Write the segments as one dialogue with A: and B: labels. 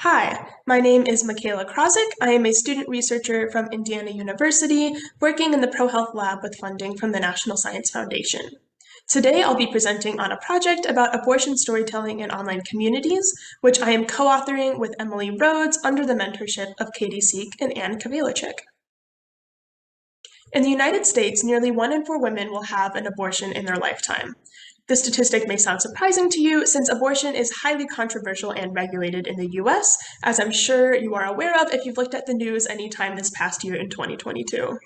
A: Hi, my name is Michaela Krawczyk. I am a student researcher from Indiana University working in the ProHealth Lab with funding from the National Science Foundation. Today, I'll be presenting on a project about abortion storytelling in online communities, which I am co-authoring with Emily Rhodes under the mentorship of Katie Seek and Anne Krawczyk. In the United States, nearly 1 in 4 women will have an abortion in their lifetime. This statistic may sound surprising to you since abortion is highly controversial and regulated in the US, as I'm sure you are aware of if you've looked at the news anytime this past year in 2022.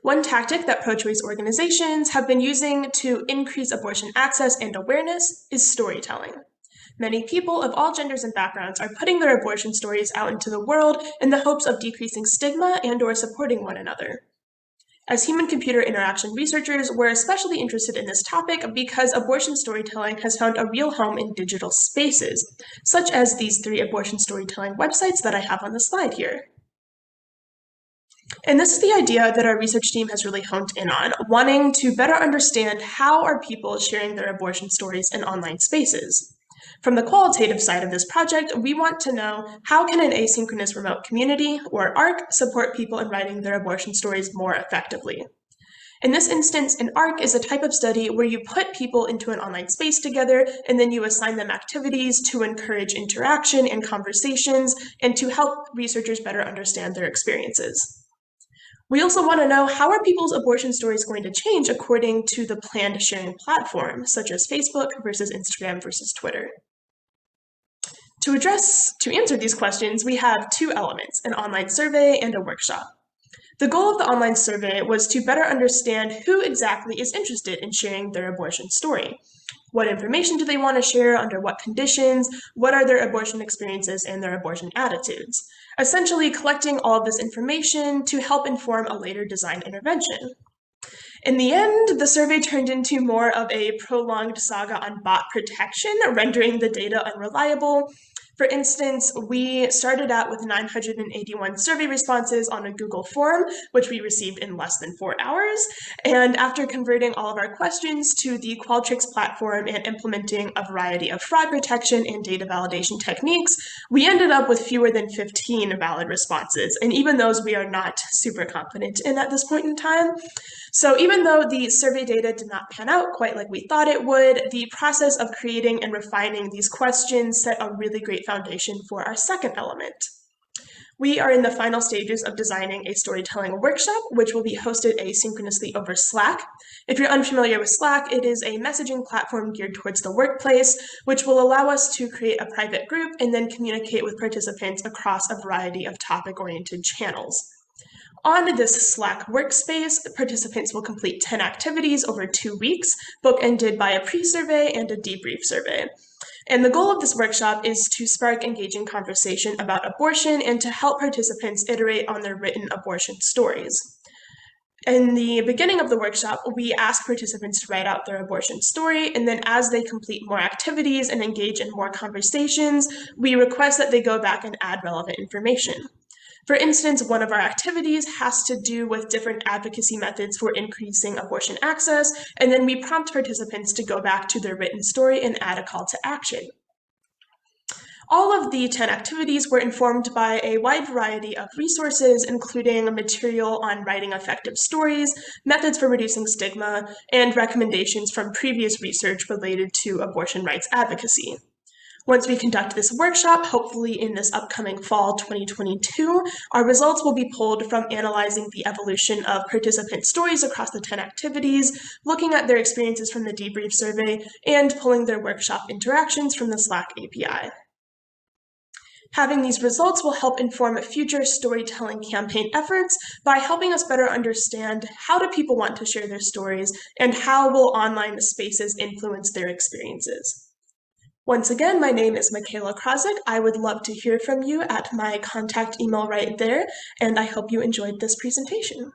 A: One tactic that pro-choice organizations have been using to increase abortion access and awareness is storytelling. Many people of all genders and backgrounds are putting their abortion stories out into the world in the hopes of decreasing stigma and/or supporting one another. As human-computer interaction researchers, we're especially interested in this topic because abortion storytelling has found a real home in digital spaces, such as these 3 abortion storytelling websites that I have on the slide here. And this is the idea that our research team has really honed in on, wanting to better understand how are people sharing their abortion stories in online spaces. From the qualitative side of this project, we want to know how can an asynchronous remote community, or ARC, support people in writing their abortion stories more effectively. In this instance, an ARC is a type of study where you put people into an online space together and then you assign them activities to encourage interaction and conversations and to help researchers better understand their experiences. We also want to know how are people's abortion stories going to change according to the planned sharing platform, such as Facebook versus Instagram versus Twitter. To answer these questions, we have 2 elements, an online survey and a workshop. The goal of the online survey was to better understand who exactly is interested in sharing their abortion story. What information do they want to share, under what conditions, what are their abortion experiences and their abortion attitudes? Essentially collecting all of this information to help inform a later design intervention. In the end, the survey turned into more of a prolonged saga on bot protection, rendering the data unreliable. For instance, we started out with 981 survey responses on a Google form, which we received in less than 4 hours. And after converting all of our questions to the Qualtrics platform and implementing a variety of fraud protection and data validation techniques, we ended up with fewer than 15 valid responses. And even those we are not super confident in at this point in time. So even though the survey data did not pan out quite like we thought it would, the process of creating and refining these questions set a really great foundation for our second element. We are in the final stages of designing a storytelling workshop, which will be hosted asynchronously over Slack. If you're unfamiliar with Slack, it is a messaging platform geared towards the workplace, which will allow us to create a private group and then communicate with participants across a variety of topic-oriented channels. On this Slack workspace, participants will complete 10 activities over 2 weeks, bookended by a pre-survey and a debrief survey. And the goal of this workshop is to spark engaging conversation about abortion and to help participants iterate on their written abortion stories. In the beginning of the workshop, we ask participants to write out their abortion story, and then as they complete more activities and engage in more conversations, we request that they go back and add relevant information. For instance, one of our activities has to do with different advocacy methods for increasing abortion access, and then we prompt participants to go back to their written story and add a call to action. All of the 10 activities were informed by a wide variety of resources, including material on writing effective stories, methods for reducing stigma, and recommendations from previous research related to abortion rights advocacy. Once we conduct this workshop, hopefully in this upcoming fall 2022, our results will be pulled from analyzing the evolution of participant stories across the 10 activities, looking at their experiences from the debrief survey, and pulling their workshop interactions from the Slack API. Having these results will help inform future storytelling campaign efforts by helping us better understand how do people want to share their stories and how will online spaces influence their experiences. Once again, my name is Michaela Krawczyk. I would love to hear from you at my contact email right there, and I hope you enjoyed this presentation.